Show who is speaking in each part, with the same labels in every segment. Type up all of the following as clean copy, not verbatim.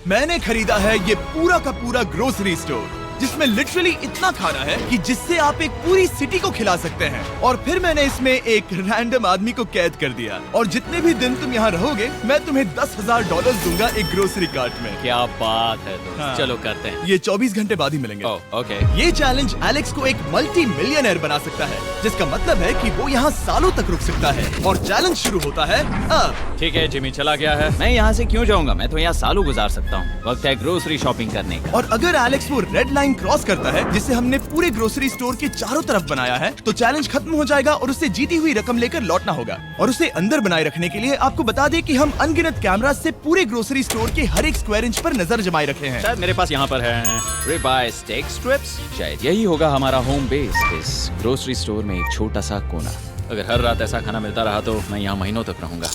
Speaker 1: मैंने खरीदा है ये पूरा का पूरा ग्रोसरी स्टोर, जिसमें लिटरली इतना खाना है कि जिससे आप एक पूरी सिटी को खिला सकते हैं। और फिर मैंने इसमें एक रैंडम आदमी को कैद कर दिया, और जितने भी दिन तुम यहाँ रहोगे मैं तुम्हें $10,000 दूंगा एक ग्रोसरी कार्ट में।
Speaker 2: क्या बात है दोस्त।
Speaker 1: हाँ।
Speaker 2: चलो करते हैं।
Speaker 1: ये 24 घंटे बाद ही मिलेंगे।
Speaker 2: ओके।
Speaker 1: ये चैलेंज एलेक्स को एक मल्टी मिलियनर बना सकता है, जिसका मतलब है कि वो यहाँ सालों तक रुक सकता है। और चैलेंज शुरू होता है अब।
Speaker 2: ठीक है, जिमी चला गया है। मैं यहाँ से क्यों जाऊँगा, मैं तो यहाँ सालों गुजार सकता हूँ। वक्त है ग्रोसरी शॉपिंग करने का।
Speaker 1: और अगर एलेक्स वो रेड लाइन क्रॉस करता है, जिसे हमने पूरे ग्रोसरी स्टोर के चारों तरफ बनाया है, तो चैलेंज खत्म हो जाएगा और उसे जीती हुई रकम लेकर लौटना होगा। और उसे अंदर बनाए रखने के लिए आपको बता दें कि हम अनगिनत कैमरा से पूरे ग्रोसरी स्टोर के हर एक स्क्वायर इंच पर नजर जमाए रखे हैं।
Speaker 2: शायद मेरे पास यहाँ पर है रिबाई स्टेक स्ट्रिप्स। शायद यही होगा हमारा होम बेस, इस ग्रोसरी स्टोर में एक छोटा सा कोना। अगर हर रात ऐसा खाना मिलता रहा तो मैं यहाँ महीनों तक रहूंगा।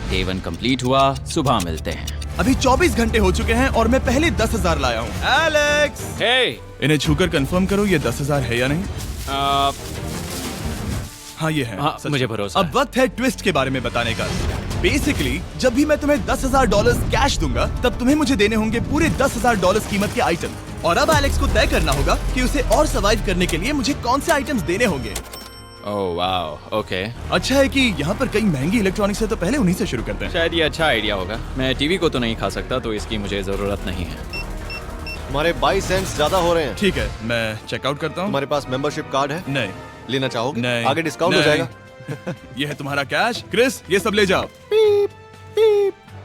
Speaker 2: डे 1 कंप्लीट हुआ, सुबह मिलते हैं।
Speaker 1: अभी 24 घंटे हो चुके हैं और मैं पहले 10,000 लाया हूँ। एलेक्स,
Speaker 2: हे,
Speaker 1: इन्हें छूकर कंफर्म करो ये 10,000 है या नहीं। हाँ ये है।
Speaker 2: हाँ,
Speaker 1: सच।
Speaker 2: मुझे भरोसा
Speaker 1: अब वक्त है ट्विस्ट के बारे में बताने का। बेसिकली जब भी मैं तुम्हें $10,000 कैश दूंगा, तब तुम्हें मुझे देने होंगे पूरे $10,000 कीमत के आइटम। और अब एलेक्स को तय करना होगा कि उसे और सर्वाइव करने के लिए मुझे कौन से आइटम्स देने होंगे।
Speaker 2: Oh wow, okay.
Speaker 1: अच्छा है कि यहाँ पर कई महंगी इलेक्ट्रॉनिक्स है, तो पहले उन्हीं से शुरू करते हैं।
Speaker 2: शायद ये अच्छा आइडिया होगा। मैं टीवी को तो नहीं खा सकता, तो इसकी मुझे जरूरत नहीं है।
Speaker 3: हमारे 22 सेंट्स ज्यादा हो रहे हैं।
Speaker 1: ठीक है, मैं चेकआउट करता हूँ।
Speaker 3: तुम्हारे पास मेंबरशिप कार्ड है?
Speaker 1: नहीं।
Speaker 3: लेना चाहोगे?
Speaker 1: नहीं।
Speaker 3: आगे डिस्काउंट हो
Speaker 1: नहीं।
Speaker 3: जाएगा।
Speaker 1: ये है तुम्हारा कैश। क्रिस, ये सब ले जाओ।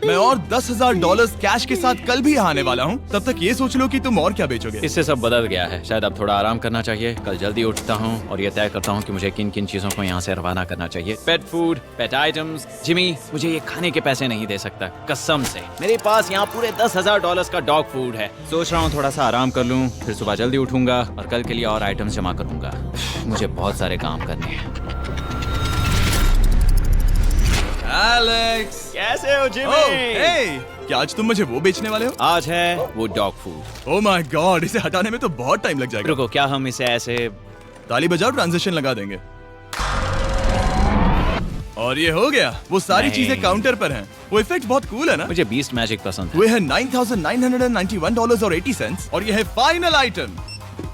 Speaker 1: मैं और $10,000 कैश के साथ कल भी यहाँ आने वाला हूँ। तब तक ये सोच लो कि तुम और क्या बेचोगे।
Speaker 2: इससे सब बदल गया है। शायद अब थोड़ा आराम करना चाहिए। कल जल्दी उठता हूँ और ये तय करता हूँ कि मुझे किन किन चीजों को यहाँ से रवाना करना चाहिए। पेट फूड, पेट आइटम्स। जिमी मुझे ये खाने के पैसे नहीं दे सकता, कसम से। मेरे पास यहाँ पूरे $10,000 का डॉग फूड है। सोच रहा हूँ थोड़ा सा आराम कर लूँ, फिर सुबह जल्दी उठूंगा और कल के लिए और आइटम्स जमा करूंगा। मुझे बहुत सारे काम करने हैं।
Speaker 1: एलेक्स,
Speaker 2: कैसे हो जिमी?
Speaker 1: हे, क्या आज तुम मुझे वो बेचने वाले हो?
Speaker 2: आज है वो dog food.
Speaker 1: Oh my God, इसे हटाने में तो बहुत टाइम लग जाएगा।
Speaker 2: रुको, क्या हम इसे ऐसे
Speaker 1: ताली बजाओ, ट्रांजिशन लगा देंगे। और ये हो गया। वो सारी
Speaker 2: नहीं।
Speaker 1: चीजें काउंटर पर हैं। वो इफेक्ट बहुत कूल है ना।
Speaker 2: मुझे बीस्ट मैजिक पसंद है।
Speaker 1: वो है $9,991.80 और ये है फाइनल आइटम।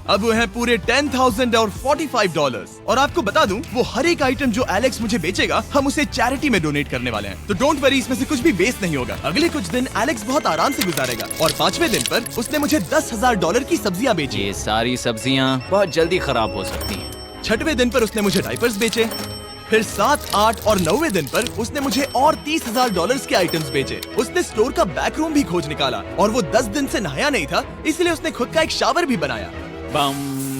Speaker 1: अब वो है पूरे $10,045 और आपको बता दूं, वो हर एक आइटम जो एलेक्स मुझे बेचेगा, हम उसे चैरिटी में डोनेट करने वाले हैं। तो डोंट वरी, इसमें से कुछ भी वेस्ट नहीं होगा। अगले कुछ दिन एलेक्स बहुत आराम से गुजारेगा और 5वें दिन पर उसने मुझे $10,000 की सब्जियां बेची।
Speaker 2: ये सारी सब्जियां बहुत जल्दी खराब हो सकती हैं।
Speaker 1: 6वें दिन पर उसने मुझे डाइपर्स बेचे। फिर 7, 8 और 9वें दिन पर उसने मुझे और $30,000 के आइटम्स बेचे। उसने स्टोर का बैक रूम भी खोज निकाला और वो 10 दिन से नहाया नहीं था, इसलिए उसने खुद का एक शावर भी बनाया
Speaker 2: बम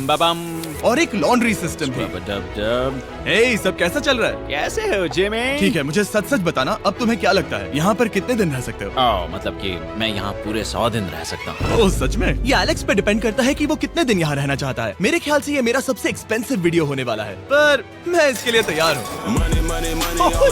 Speaker 2: बम
Speaker 1: और एक लॉन्ड्री सिस्टम भी।
Speaker 2: डब।
Speaker 1: हे, सब कैसा चल रहा है?
Speaker 2: कैसे हो जिमी?
Speaker 1: ठीक है, मुझे सच सच बताना, अब तुम्हें क्या लगता है यहाँ पर कितने दिन रह सकते हो?
Speaker 2: ओह, मतलब कि मैं यहाँ पूरे 100 दिन रह सकता हूँ।
Speaker 1: ओह सच में? ये एलेक्स पे डिपेंड करता है कि वो कितने दिन यहाँ रहना चाहता है। मेरे ख्याल से ये मेरा सबसे एक्सपेंसिव वीडियो होने वाला है, पर मैं इसके लिए तैयार हूँ।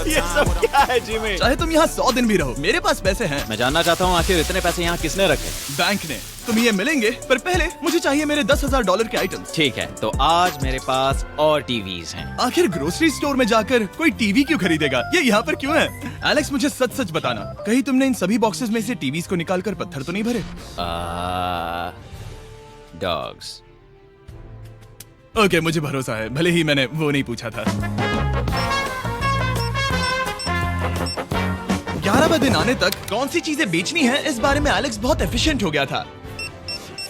Speaker 2: ये सब क्या है जिमी?
Speaker 1: चाहे तुम यहाँ 100 दिन भी रहो, मेरे पास पैसे हैं।
Speaker 2: मैं जानना चाहता हूँ आखिर इतने पैसे यहाँ किसने रखे?
Speaker 1: बैंक ने। तुम्हें ये मिलेंगे, पर पहले मुझे चाहिए मेरे $10,000 के आइटम्स।
Speaker 2: ठीक है, तो आज मेरे पास और टीवीज हैं।
Speaker 1: आखिर ग्रोसरी स्टोर में जाकर कोई टीवी क्यों खरीदेगा? ये यहाँ पर क्यों है? एलेक्स, मुझे सच सच बताना, कहीं तुमने इन सभी बॉक्सेस में से टीवीज को निकालकर पत्थर तो नहीं भरे?
Speaker 2: डॉग्स।
Speaker 1: ओके, मुझे भरोसा है, भले ही मैंने वो नहीं पूछा था। 11वें दिन आने तक कौन सी चीजें बेचनी है, इस बारे में एलेक्स बहुत एफिशिएंट हो गया था।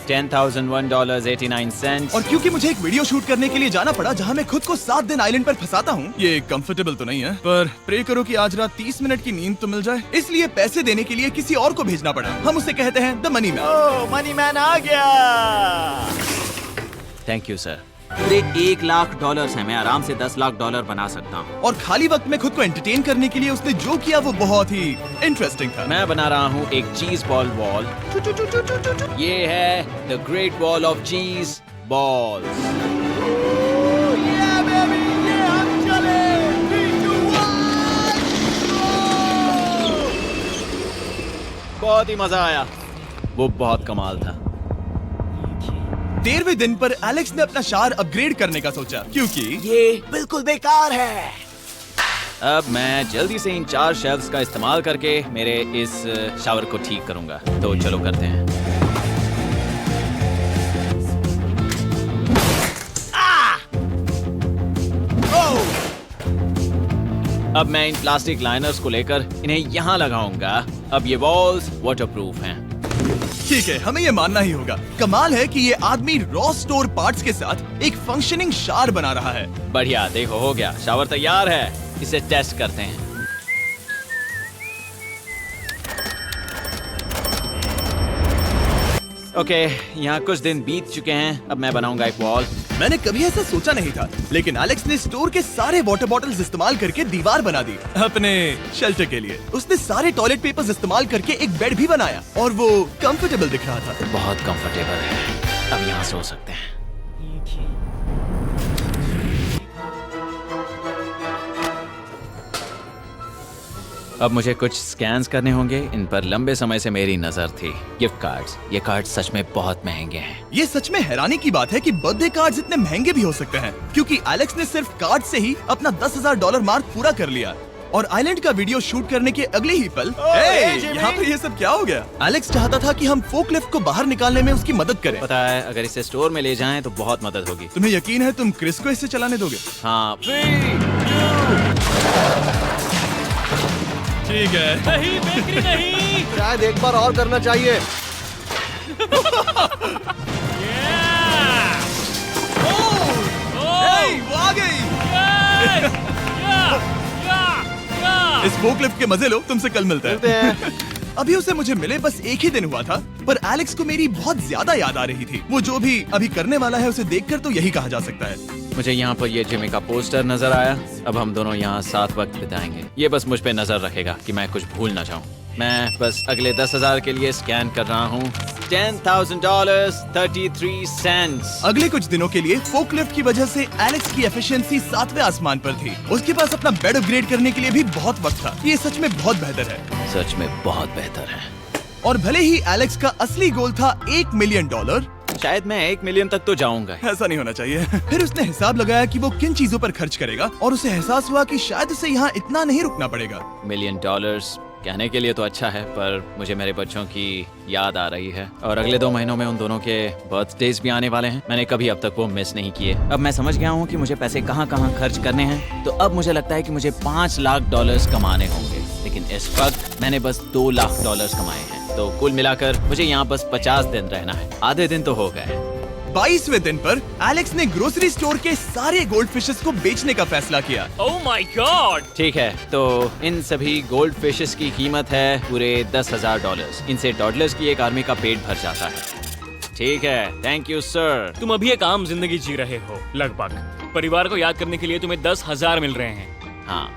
Speaker 2: $10,001.89।
Speaker 1: और क्योंकि मुझे एक वीडियो शूट करने के लिए जाना पड़ा, जहां मैं खुद को 7 दिन आइलैंड पर फंसाता हूँ, ये कंफर्टेबल तो नहीं है, पर प्रे करो कि आज रात 30 मिनट की नींद तो मिल जाए। इसलिए पैसे देने के लिए किसी और को भेजना पड़ा। हम उसे कहते हैं the money man.
Speaker 2: Oh, money man आ गया। Thank you sir. पूरे $1,00,000 है। मैं आराम से $10,00,000 बना सकता हूँ।
Speaker 1: और खाली वक्त में खुद को एंटरटेन करने के लिए उसने जो किया वो बहुत ही इंटरेस्टिंग था।
Speaker 2: मैं बना रहा हूँ एक चीज बॉल वॉल। ये है the great wall of cheese ball. बहुत ही मजा आया, वो बहुत कमाल था।
Speaker 1: 13वें दिन पर एलेक्स ने अपना शार अपग्रेड करने का सोचा, क्योंकि
Speaker 2: ये बिल्कुल बेकार है। अब मैं जल्दी से इन 4 शेल्फ्स का इस्तेमाल करके मेरे इस शावर को ठीक करूंगा। तो चलो करते हैं। अब मैं इन प्लास्टिक लाइनर्स को लेकर इन्हें यहाँ लगाऊंगा। अब ये वॉल्स वाटरप्रूफ हैं।
Speaker 1: ठीक है, हमें ये मानना ही होगा। कमाल है कि ये आदमी रॉ स्टोर पार्ट्स के साथ एक फंक्शनिंग शावर बना रहा है।
Speaker 2: बढ़िया, देखो हो गया, शावर तैयार है। इसे टेस्ट करते हैं। ओके, यहाँ कुछ दिन बीत चुके हैं। अब मैं बनाऊंगा एक वॉल।
Speaker 1: मैंने कभी ऐसा सोचा नहीं था, लेकिन एलेक्स ने स्टोर के सारे वाटर बॉटल्स इस्तेमाल करके दीवार बना दी अपने शेल्टर के लिए। उसने सारे टॉयलेट पेपर्स इस्तेमाल करके एक बेड भी बनाया और वो कंफर्टेबल दिख रहा था।
Speaker 2: बहुत कंफर्टेबल है। अब यहाँ सो सकते हैं। अब मुझे कुछ स्कैन्स करने होंगे। इन पर लंबे समय से मेरी नजर थी। Gift cards. ये कार्ड सच में बहुत महंगे हैं।
Speaker 1: ये सच में हैरानी की बात है कि बर्थडे कार्ड्स इतने महंगे भी हो सकते हैं, क्योंकि एलेक्स ने सिर्फ कार्ड से ही अपना $10,000 मार्क पूरा कर लिया। और आइलैंड का वीडियो शूट करने के अगले ही पल यहाँ पर ये सब क्या हो गया? एलेक्स चाहता था कि हम फोकलिफ्ट को बाहर निकालने में उसकी मदद करें।
Speaker 2: पता है, अगर इसे स्टोर में ले जाएं तो बहुत मदद होगी।
Speaker 1: तुम्हें यकीन है तुम क्रिस को इसे चलाने दोगे?
Speaker 2: हाँ।
Speaker 1: ठीक है।
Speaker 4: नहीं बेकरी नहीं।
Speaker 3: शायद एक बार और करना चाहिए।
Speaker 1: वो आ गई। इस फोकलिफ्ट के मजे लो, तुमसे कल मिलते हैं। अभी उसे मुझे मिले बस एक ही दिन हुआ था, पर एलेक्स को मेरी बहुत ज्यादा याद आ रही थी। वो जो भी अभी करने वाला है उसे देखकर तो यही कहा जा सकता है।
Speaker 2: मुझे यहाँ पर ये जिमी का पोस्टर नजर आया। अब हम दोनों यहाँ साथ वक्त बिताएंगे। ये बस मुझ पे नजर रखेगा कि मैं कुछ भूल ना जाऊँ। मैं बस अगले 10,000 के लिए स्कैन कर रहा हूँ। $10,000 33 सेंट्स।
Speaker 1: अगले कुछ दिनों के लिए फोकलिफ्ट की वजह से एलेक्स की एफिशिएंसी 7वें आसमान पर थी। उसके पास अपना बेड अपग्रेड करने के लिए भी बहुत वक्त था। ये सच में बहुत बेहतर है।
Speaker 2: सच में बहुत बेहतर है।
Speaker 1: और भले ही एलेक्स का असली गोल था $1 मिलियन,
Speaker 2: शायद मैं 1 मिलियन तक तो जाऊंगा।
Speaker 1: ऐसा नहीं होना चाहिए। फिर उसने हिसाब लगाया कि वो किन चीजों पर खर्च करेगा और उसे एहसास हुआ कि शायद उसे यहाँ इतना नहीं रुकना पड़ेगा।
Speaker 2: $1 मिलियन कहने के लिए तो अच्छा है, पर मुझे मेरे बच्चों की याद आ रही है। और अगले 2 महीनों में उन दोनों के बर्थडेज भी आने वाले हैं। मैंने कभी अब तक वो मिस नहीं किए। अब मैं समझ गया हूँ कि मुझे पैसे कहाँ कहाँ खर्च करने हैं। तो अब मुझे लगता है कि मुझे $5 लाख कमाने होंगे। लेकिन इस वक्त मैंने बस $2 लाख कमाए हैं। तो कुल मिलाकर मुझे यहाँ बस 50 दिन रहना है। आधे दिन तो हो गए।
Speaker 1: 22वें दिन पर एलेक्स ने ग्रोसरी स्टोर के सारे गोल्ड फिशेस को बेचने का फैसला किया।
Speaker 4: Oh my God.
Speaker 2: ठीक है, तो इन सभी गोल्ड फिशेस की कीमत है पूरे $10,000। इनसे टॉडलर्स की एक आर्मी का पेट भर जाता है। ठीक है, थैंक यू सर।
Speaker 4: तुम अभी एक आम जिंदगी जी रहे हो लगभग। परिवार को याद करने के लिए तुम्हें 10,000 मिल रहे हैं।
Speaker 2: हाँ।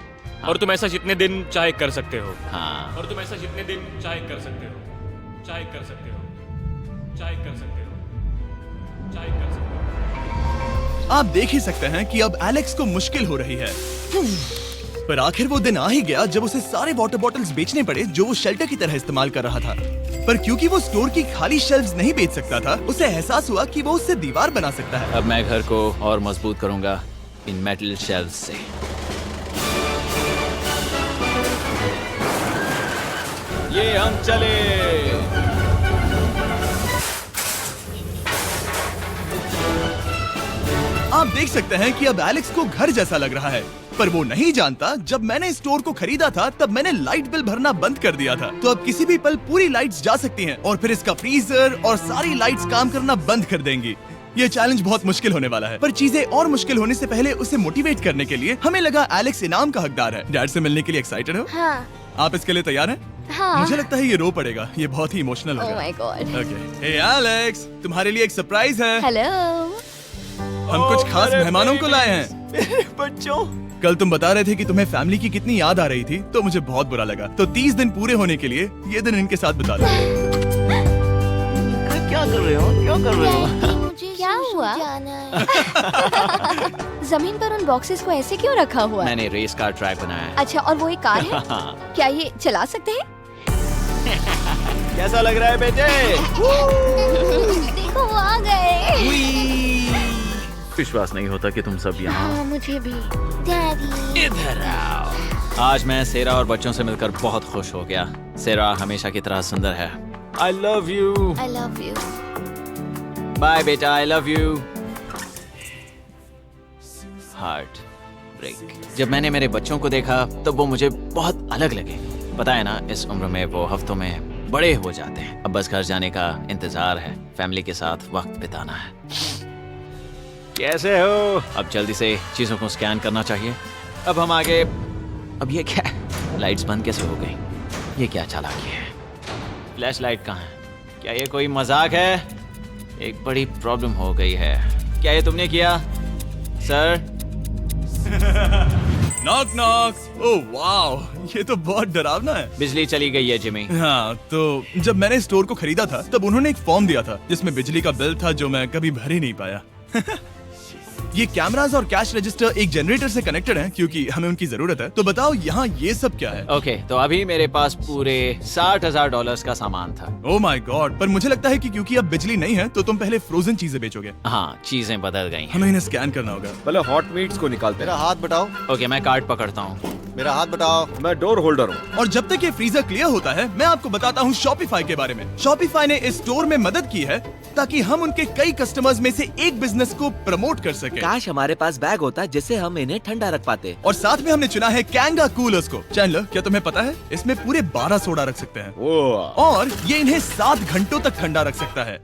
Speaker 4: और तुम ऐसा जितने दिन चाहे कर सकते हो।
Speaker 2: हाँ।
Speaker 4: और तुम ऐसा जितने दिन चाहे कर सकते हो। चाहे कर सकते हो। चाहे कर सकते हो। चाहे कर सकते हो।
Speaker 1: आप देख ही सकते हैं कि अब एलेक्स को मुश्किल हो रही है। पर आखिर वो दिन आ ही गया जब उसे सारे वाटर बॉटल्स बेचने पड़े जो वो शेल्टर की तरह इस्तेमाल कर रहा था। पर क्योंकि वो स्टोर की खाली शेल्फ्स नहीं बेच सकता था, उसे एहसास हुआ कि वो उससे दीवार बना सकता है।
Speaker 2: अब मैं घर को और मजबूत करूंगा इन मेटल शेल्फ्स से। ये हम चले।
Speaker 1: आप देख सकते हैं कि अब एलेक्स को घर जैसा लग रहा है, पर वो नहीं जानता जब मैंने स्टोर को खरीदा था तब मैंने लाइट बिल भरना बंद कर दिया था। तो अब किसी भी पल पूरी लाइट्स जा सकती हैं और फिर इसका फ्रीजर और सारी लाइट्स काम करना बंद कर देंगी। ये चैलेंज बहुत मुश्किल होने वाला है, पर चीजें और मुश्किल होने से पहले उसे मोटिवेट करने के लिए हमें लगा एलेक्स इनाम का हकदार है। डैड से मिलने के लिए एक्साइटेड हो?
Speaker 5: हाँ।
Speaker 1: आप इसके लिए तैयार हैं?
Speaker 5: हाँ।
Speaker 1: मुझे लगता है ये रो पड़ेगा। ये बहुत ही इमोशनल
Speaker 5: Oh
Speaker 1: होगा।
Speaker 5: my God.
Speaker 1: Okay. Hey Alex, तुम्हारे लिए एक सरप्राइज है।
Speaker 5: हेलो।
Speaker 1: हम कुछ खास मेहमानों को लाए हैं।
Speaker 3: मेरे बच्चों।
Speaker 1: कल तुम बता रहे थे कि तुम्हें फैमिली की कितनी याद आ रही थी, तो मुझे बहुत बुरा लगा। तो 30 दिन पूरे होने के लिए ये दिन इनके साथ बिता लो।
Speaker 3: क्या कर रहे हो? क्या कर रहे हो?
Speaker 5: क्या हुआ? जमीन पर उन बॉक्सेस को ऐसे क्यों रखा हुआ है?
Speaker 2: मैंने रेस कार ट्रैक बनाया है।
Speaker 5: अच्छा, और वो एक कार है? क्या ये चला सकते हैं?
Speaker 2: कैसा लग रहा है बेटे?
Speaker 5: देखो वो आ गए।
Speaker 2: विश्वास नहीं होता कि तुम सब यहाँ।
Speaker 5: हाँ, मुझे भी। डैडी।
Speaker 2: इधर आओ। आज मैं सेरा और बच्चों से मिलकर बहुत खुश हो गया। सेरा हमेशा की तरह सुंदर है। I love you.
Speaker 5: I love you.
Speaker 2: Bye बेटा, I love you. Heart break. जब मैंने मेरे बच्चों को देखा तब वो मुझे बहुत अलग लगे। पता है ना, इस उम्र में वो हफ्तों में बड़े हो जाते हैं। अब बस घर जाने का इंतजार है, फैमिली के साथ वक्त बिताना है। कैसे हो? अब जल्दी से चीजों को स्कैन करना चाहिए। अब हम आगे। अब ये क्या है? लाइट्स बंद कैसे हो गई? ये क्या चालाकी है? फ्लैश लाइट कहाँ है? क्या ये कोई मजाक है? एक बड़ी प्रॉब्लम हो गई है। क्या ये तुमने किया sir?
Speaker 1: Knock knock. Oh wow, ये तो बहुत डरावना है।
Speaker 2: बिजली चली गई है जिमी।
Speaker 1: हाँ, तो जब मैंने स्टोर को खरीदा था तब उन्होंने एक फॉर्म दिया था जिसमें बिजली का बिल था जो मैं कभी भर ही नहीं पाया। ये कैमरास और कैश रजिस्टर एक जनरेटर से कनेक्टेड हैं क्योंकि हमें उनकी जरूरत है। तो बताओ यहाँ ये सब क्या है?
Speaker 2: ओके, तो अभी मेरे पास पूरे $60,000 का सामान था।
Speaker 1: ओह माय गॉड, पर मुझे लगता है कि क्योंकि अब बिजली नहीं है तो तुम पहले फ्रोजन चीजें बेचोगे।
Speaker 2: हाँ, चीजें बदल गई हैं।
Speaker 1: हमें इन्हें स्कैन करना होगा।
Speaker 3: पहले हॉट मीट्स को निकालते
Speaker 6: मेरा
Speaker 3: हैं।
Speaker 6: हाथ बताओ।
Speaker 2: ओके, मैं कार्ड पकड़ता हूँ।
Speaker 6: मेरा हाथ बताओ।
Speaker 3: मैं डोर होल्डर हूँ।
Speaker 1: और जब तक ये फ्रीजर क्लियर होता है मैं आपको बताता हूँ शॉपिफाई के बारे में। शॉपिफाई ने इस स्टोर में मदद की है ताकि हम उनके कई कस्टमर्स में से एक बिजनेस को प्रमोट कर सके।
Speaker 7: काश हमारे पास बैग होता जिससे हम इन्हें ठंडा रख पाते।
Speaker 1: और साथ में हमने चुना है कैंगा कूलर्स को। चैनलर, क्या तुम्हें पता है इसमें पूरे 12 सोडा रख सकते हैं और ये इन्हें 7 घंटों तक ठंडा रख सकता है।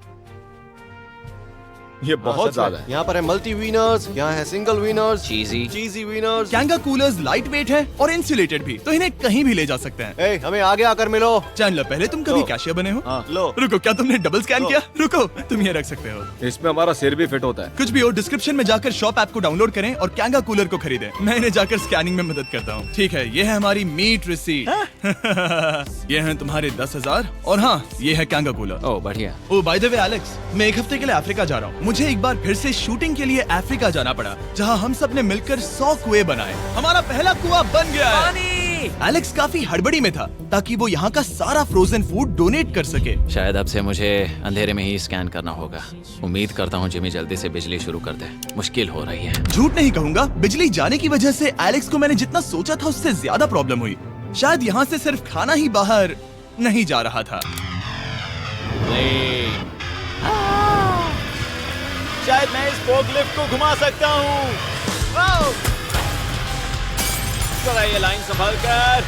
Speaker 3: ये बहुत ज्यादा है।
Speaker 6: यहाँ पर है मल्टी विनर्स, यहाँ है single winners,
Speaker 2: cheesy.
Speaker 6: Cheesy winners.
Speaker 1: Kanga coolers light weight है और इंसुलेटेड भी, तो इन्हें कहीं भी ले जा सकते हैं।
Speaker 6: ए, हमें आगे आकर मिलो।
Speaker 1: चैनलर, पहले तुम कभी
Speaker 6: लो।
Speaker 1: कैशियर बने हो?
Speaker 6: हाँ, लो।
Speaker 1: रुको, क्या तुमने डबल स्कैन
Speaker 6: लो।
Speaker 1: किया? रुको, तुम ये रख सकते हो।
Speaker 3: इसमें हमारा सिर भी फिट होता है।
Speaker 1: कुछ भी हो, डिस्क्रिप्शन में जाकर शॉप ऐप को डाउनलोड करें और कैंगा कूलर को खरीदें। मैं इन्हें जाकर स्कैनिंग में मदद करता हूँ। ठीक है, ये है हमारी मीट रिसीट। ये है तुम्हारे 10,000 और हाँ, ये है कैंगा कूलर।
Speaker 2: ओह बढ़िया।
Speaker 1: ओ बाय द वे एलेक्स, मैं एक हफ्ते के लिए अफ्रीका जा रहा हूँ। मुझे एक बार फिर से शूटिंग के लिए अफ्रीका जाना पड़ा, जहाँ हम सब ने मिलकर 100 कुएं बनाए। हमारा पहला कुआं बन गया है। एलेक्स काफी हड़बड़ी में था ताकि वो यहाँ का सारा फ्रोजन फूड डोनेट कर सके।
Speaker 2: शायद अब से मुझे अंधेरे में ही स्कैन करना होगा। उम्मीद करता हूँ जिमी जल्दी से बिजली शुरू कर दे। मुश्किल हो रही है।
Speaker 1: झूठ नहीं कहूंगा, बिजली जाने की वजह से एलेक्स को मैंने जितना सोचा था उससे ज्यादा प्रॉब्लम हुई। शायद यहाँ से सिर्फ खाना ही बाहर नहीं जा रहा था।
Speaker 2: शायद मैं इस फोकलिफ्ट को घुमा सकता हूँ। चला ये लाइन संभाल कर।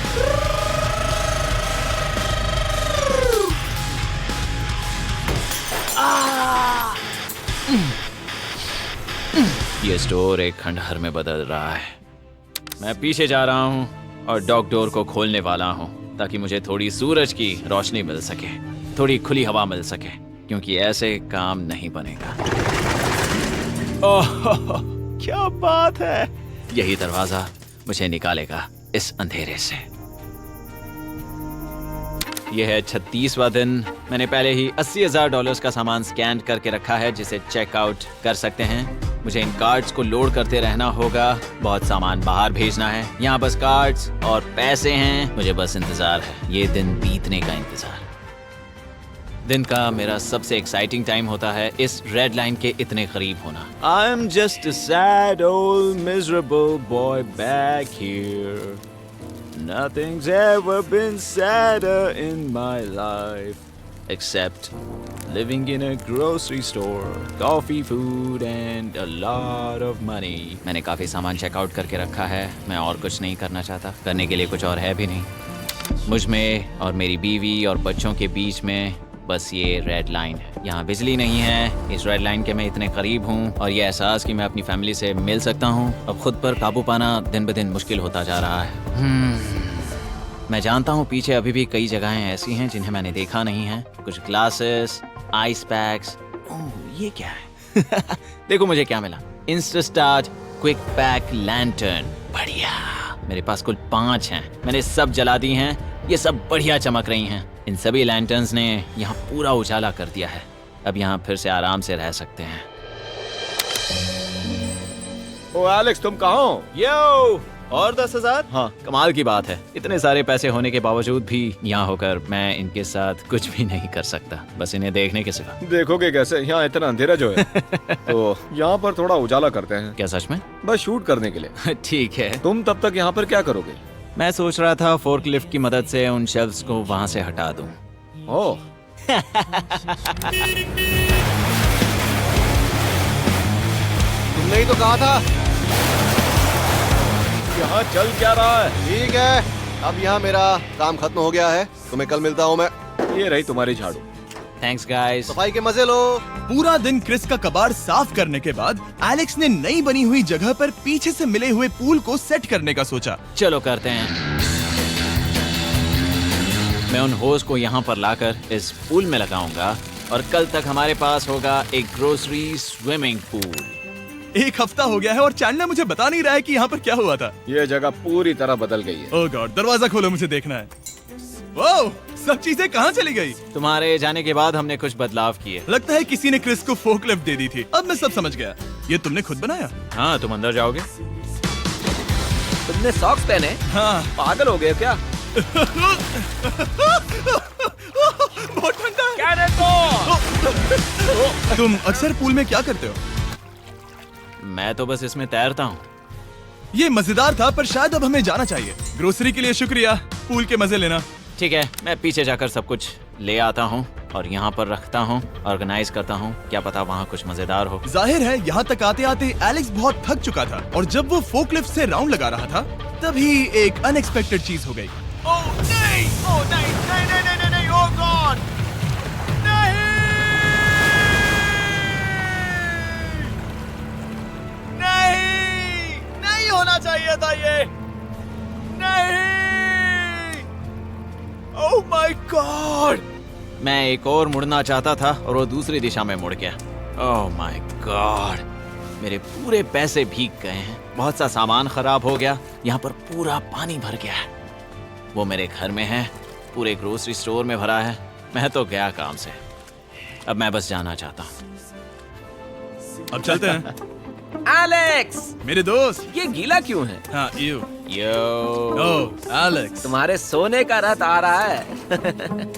Speaker 2: ये स्टोर एक खंडहर में बदल रहा है। मैं पीछे जा रहा हूँ और डॉग डोर को खोलने वाला हूँ ताकि मुझे थोड़ी सूरज की रोशनी मिल सके, थोड़ी खुली हवा मिल सके, क्योंकि ऐसे काम नहीं बनेगा। ओह क्या बात है! यही दरवाजा मुझे निकालेगा इस अंधेरे से। यह है 36वां दिन। मैंने पहले ही $80,000 का सामान स्कैन करके रखा है जिसे चेकआउट कर सकते हैं। मुझे इन कार्ड्स को लोड करते रहना होगा। बहुत सामान बाहर भेजना है। यहाँ बस कार्ड्स और पैसे हैं। मुझे बस इंतजार है, ये दिन बीतने का इंतजार। दिन का मेरा सबसे एक्साइटिंग टाइम होता है इस रेड लाइन के इतने करीब होना। I am just a sad old miserable boy back here. Nothing's ever been sadder in my life except living in a grocery store, coffee, food and a lot of money. मैंने काफी सामान checkout करके रखा है। मैं और कुछ नहीं करना चाहता। करने के लिए कुछ और है भी नहीं। मुझ में और मेरी बीवी और बच्चों के बीच में बस ये रेड लाइन है। यहाँ बिजली नहीं है। इस रेड लाइन के मैं इतने करीब हूँ और ये एहसास कि मैं अपनी फैमिली से मिल सकता हूँ अब खुद पर काबू पाना दिन ब दिन मुश्किल होता जा रहा है। मैं जानता हूँ पीछे अभी भी कई जगहें ऐसी हैं जिन्हें मैंने देखा नहीं है। कुछ ग्लासेस, आइस पैक्स। ओह ये क्या है? देखो मुझे क्या मिला। इंस्टास्टार्ट क्विक पैक लैंटर्न। बढ़िया। मेरे पास कुल 5 हैं। मैंने सब जला दी हैं। ये सब बढ़िया चमक रही हैं। इन सभी लैंटर्न्स ने यहाँ पूरा उजाला कर दिया है। अब यहाँ फिर से आराम से रह सकते हैं।
Speaker 3: ओ एलेक्स, तुम कहाँ हो?
Speaker 2: यो, और 10,000?
Speaker 3: हाँ।
Speaker 2: कमाल की बात है। इतने सारे पैसे होने के बावजूद भी यहाँ होकर मैं इनके साथ कुछ भी नहीं कर सकता, बस इन्हें देखने के सिवा।
Speaker 3: देखोगे कैसे? यहाँ इतना अंधेरा जो है। तो यहाँ पर थोड़ा उजाला करते हैं।
Speaker 2: क्या सच में?
Speaker 3: बस शूट करने के लिए।
Speaker 2: ठीक है।
Speaker 3: तुम तब तक यहाँ पर क्या करोगे?
Speaker 2: मैं सोच रहा था फोर्कलिफ्ट की मदद से उन शेल्फ्स को वहां से हटा दूं।
Speaker 3: ओह,
Speaker 6: तुमने ही तो कहा था।
Speaker 3: यहाँ चल क्या रहा है?
Speaker 6: ठीक है, अब यहाँ मेरा काम खत्म हो गया है। तुम्हें कल मिलता हूँ मैं।
Speaker 3: ये रही तुम्हारी झाड़ू।
Speaker 2: Thanks guys.
Speaker 6: सफाई के मजे लो।
Speaker 1: पूरा दिन क्रिस का कबाड़ साफ करने के बाद एलेक्स ने नई बनी हुई जगह पर पीछे से मिले हुए पूल को सेट करने का सोचा।
Speaker 2: चलो करते हैं। मैं उन होज को यहाँ पर लाकर इस पूल में लगाऊंगा और कल तक हमारे पास होगा एक ग्रोसरी स्विमिंग पूल।
Speaker 1: एक हफ्ता हो गया है और चैंडलर मुझे बता नहीं रहा है कि यहाँ पर क्या हुआ था।
Speaker 3: ये जगह पूरी तरह बदल गई है।
Speaker 1: ओह गॉड, दरवाजा खोलो, मुझे देखना है। वाओ, सब चीजें कहाँ चली गई?
Speaker 2: तुम्हारे जाने के बाद हमने कुछ बदलाव किए।
Speaker 1: लगता है किसी ने क्रिस को फोर्कलिफ्ट दे दी थी। अब मैं सब समझ गया। ये तुमने खुद बनाया?
Speaker 2: हाँ, तुम अंदर जाओगे?
Speaker 7: तुमने सॉक्स पहने?
Speaker 1: हाँ।
Speaker 7: पागल हो गए क्या?
Speaker 1: बहुत ठंडा है। तुम अक्सर पूल में क्या करते हो?
Speaker 2: मैं तो बस इसमें तैरता हूँ।
Speaker 1: ये मजेदार था, पर शायद अब हमें जाना चाहिए। ग्रोसरी के लिए शुक्रिया, पूल के मजे लेना।
Speaker 2: ठीक है, मैं पीछे जाकर सब कुछ ले आता हूँ और यहाँ पर रखता हूँ, ऑर्गेनाइज करता हूँ। क्या पता वहाँ कुछ मजेदार हो।
Speaker 1: जाहिर है यहाँ तक आते आते एलेक्स बहुत थक चुका था और जब वो फोर्कलिफ्ट से राउंड लगा रहा था तभी एक अनएक्सपेक्टेड चीज हो गई। ओह नहीं, ओह नहीं, नहीं, नहीं, नहीं, नहीं, नहीं, ओह गॉड, नहीं, नहीं, नहीं होना चाहिए था ये, नहीं, ओह माय गॉड।
Speaker 2: मैं एक और मुड़ना चाहता था और वो दूसरी दिशा में मुड़ गया। ओह माय गॉड, मेरे पूरे पैसे भीग गए हैं। बहुत सा सामान खराब हो गया। यहाँ पर पूरा पानी भर गया है। वो मेरे घर में है, पूरे ग्रोसरी स्टोर में भरा है। मैं तो गया काम से। अब मैं बस जाना चाहता हूँ।
Speaker 1: अब चलते हैं।
Speaker 7: एलेक्स,
Speaker 1: मेरे दोस्त।
Speaker 7: ये गीला क्यों है?
Speaker 1: हाँ, यू।
Speaker 2: Yo,
Speaker 1: oh Alex.
Speaker 7: तुम्हारे सोने का रथ आ रहा है।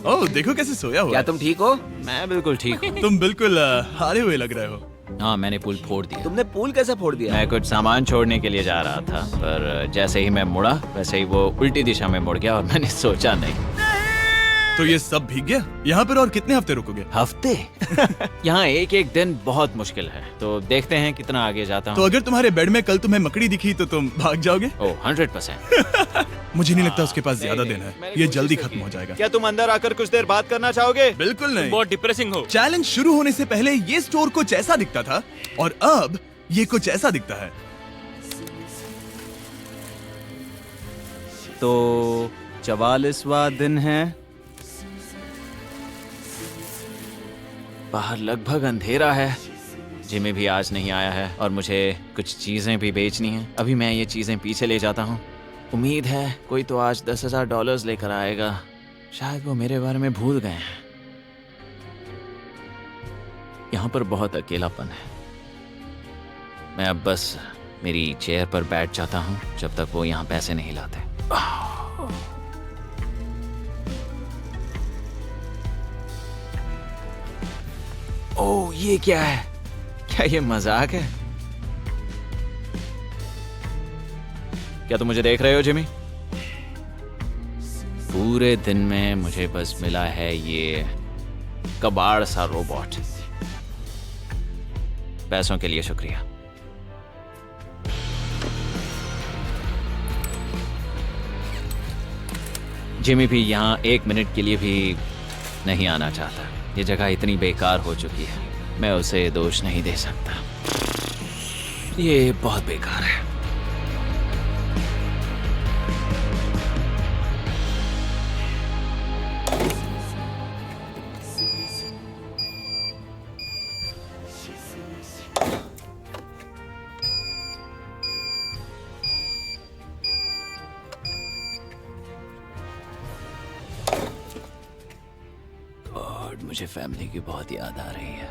Speaker 1: ओह देखो कैसे सोया हुआ
Speaker 7: क्या
Speaker 1: है।
Speaker 7: तुम ठीक हो?
Speaker 2: मैं बिल्कुल ठीक हूँ।
Speaker 1: तुम बिल्कुल हारे हुए लग रहे हो।
Speaker 2: हाँ, मैंने पुल फोड़ दिया।
Speaker 7: तुमने पूल कैसे फोड़ दिया?
Speaker 2: मैं कुछ सामान छोड़ने के लिए जा रहा था, पर जैसे ही मैं मुड़ा वैसे ही वो उल्टी दिशा में मुड़ गया और मैंने सोचा नहीं।
Speaker 1: तो ये सब भीग गया। यहाँ पर और कितने हफ्ते रुकोगे?
Speaker 2: हफ्ते? यहाँ एक एक दिन बहुत मुश्किल है, तो देखते हैं कितना आगे जाता
Speaker 1: तो
Speaker 2: हूँ।
Speaker 1: अगर तुम्हारे बेड में कल तुम्हें मकड़ी दिखी तो तुम भाग जाओगे?
Speaker 2: ओह 100%।
Speaker 1: मुझे नहीं लगता उसके पास ज्यादा दिन है।
Speaker 2: मैंने
Speaker 1: ये
Speaker 2: कोशिश
Speaker 1: जल्दी
Speaker 2: तो
Speaker 1: खत्म
Speaker 2: की।
Speaker 1: हो जाएगा।
Speaker 2: क्या तुम अंदर आकर कुछ देर बात करना चाहोगे?
Speaker 1: बिल्कुल नहीं।
Speaker 4: बहुत डिप्रेसिंग हो।
Speaker 1: चैलेंज शुरू होने से पहले ये स्टोर कुछ ऐसा दिखता था और अब ये कुछ ऐसा दिखता है।
Speaker 2: तो 44वां दिन है। बाहर लगभग अंधेरा है। जिमी भी आज नहीं आया है और मुझे कुछ चीजें भी बेचनी हैं। अभी मैं ये चीजें पीछे ले जाता हूँ। उम्मीद है कोई तो आज $10,000 लेकर आएगा। शायद वो मेरे बारे में भूल गए हैं। यहाँ पर बहुत अकेलापन है। मैं अब बस मेरी चेयर पर बैठ जाता हूँ जब तक वो यहाँ पैसे नहीं लाते। ओह, ये क्या है? क्या ये मजाक है? क्या तुम मुझे देख रहे हो जिमी? पूरे दिन में मुझे बस मिला है ये कबाड़ सा रोबोट। पैसों के लिए शुक्रिया। जिमी भी यहाँ 1 मिनट के लिए भी नहीं आना चाहता। ये जगह इतनी बेकार हो चुकी है, मैं उसे दोष नहीं दे सकता। ये बहुत बेकार है। मुझे फैमिली की बहुत याद आ रही है।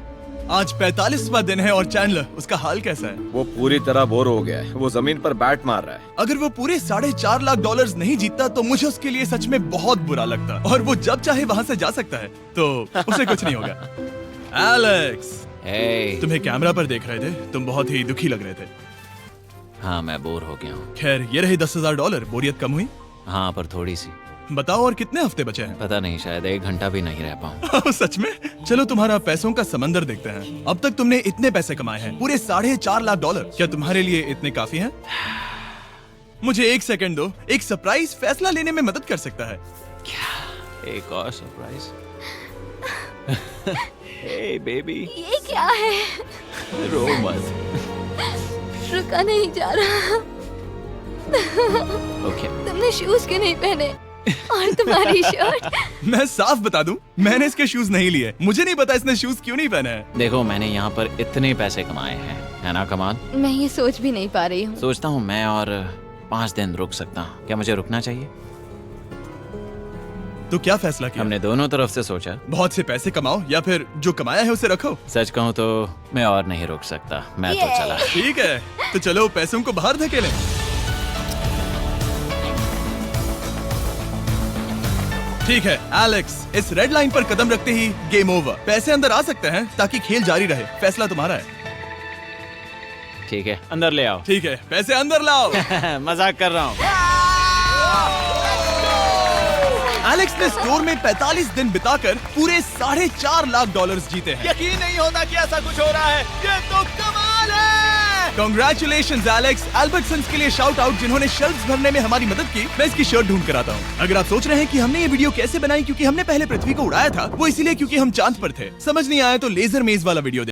Speaker 1: आज 45वां दिन है और चैंडलर, उसका हाल कैसा है?
Speaker 3: वो पूरी तरह बोर हो गया है। वो जमीन पर बैट मार रहा है।
Speaker 1: अगर वो पूरे $4.5 लाख नहीं जीतता तो मुझे उसके लिए सच में बहुत बुरा लगता। और वो जब चाहे वहाँ से जा सकता है, तो उसे कुछ नहीं होगा। एलेक्स,
Speaker 2: hey,
Speaker 1: तुम्हें कैमरा पर देख रहे थे। तुम बहुत ही दुखी लग रहे थे।
Speaker 2: हाँ, मैं बोर हो गया हूँ।
Speaker 1: खैर, ये रहे $10,000। बोरियत कम हुई?
Speaker 2: हाँ, पर थोड़ी सी।
Speaker 1: बताओ और कितने हफ्ते बचे हैं?
Speaker 2: पता नहीं, शायद 1 घंटा भी नहीं रह पाऊँ।
Speaker 1: सच में? चलो तुम्हारा पैसों का समंदर देखते हैं। अब तक तुमने इतने पैसे कमाए हैं, पूरे $4.5 लाख। क्या तुम्हारे लिए इतने काफी हैं? मुझे 1 सेकंड दो, एक सरप्राइज फैसला लेने में मदद कर सकता है।
Speaker 2: एक और सरप्राइज। हे बेबी,
Speaker 5: ये क्या है?
Speaker 2: रो मत।
Speaker 5: रुका नहीं जा रहा।
Speaker 2: ओके।
Speaker 5: तुमने शूज क्यों नहीं पहने? और तुम्हारी शर्ट?
Speaker 1: मैं साफ बता दूं, मैंने इसके शूज नहीं लिए। मुझे नहीं पता इसने शूज क्यों नहीं पहने हैं।
Speaker 2: देखो, मैंने यहाँ पर इतने पैसे कमाए हैं, है ना कमाल?
Speaker 5: मैं ये सोच भी नहीं पा रही हूँ।
Speaker 2: सोचता हूँ मैं और 5 दिन रुक सकता हूँ। क्या मुझे रुकना चाहिए?
Speaker 1: तो क्या फैसला किया?
Speaker 2: हमने दोनों तरफ से सोचा।
Speaker 1: बहुत से पैसे कमाओ या फिर जो कमाया है उसे रखो।
Speaker 2: सच कहूँ तो मैं और नहीं रुक सकता, मैं तो
Speaker 5: ये।
Speaker 2: चला।
Speaker 1: ठीक है, तो चलो पैसों को बाहर धकेलें। ठीक है एलेक्स, इस रेड लाइन पर कदम रखते ही गेम ओवर। पैसे अंदर आ सकते हैं ताकि खेल जारी रहे। फैसला तुम्हारा है।
Speaker 2: ठीक है, अंदर ले आओ।
Speaker 1: ठीक है, पैसे अंदर लाओ।
Speaker 2: मजाक कर रहा हूँ।
Speaker 1: एलेक्स ने स्टोर में 45 दिन बिताकर पूरे $4.5 लाख जीते हैं।
Speaker 3: यकीन नहीं होता कि ऐसा कुछ हो रहा है। ये तो कमाल है।
Speaker 1: Congratulations Alex. एल्बर्टसन्स के लिए शाउट आउट जिन्होंने शेल्फ्स भरने में हमारी मदद की। मैं इसकी शर्ट ढूंढ कर आता हूँ। अगर आप सोच रहे हैं कि हमने ये वीडियो कैसे बनाई क्योंकि हमने पहले पृथ्वी को उड़ाया था, वो इसलिए क्योंकि हम चांद पर थे। समझ नहीं आया तो लेजर मेज वाला वीडियो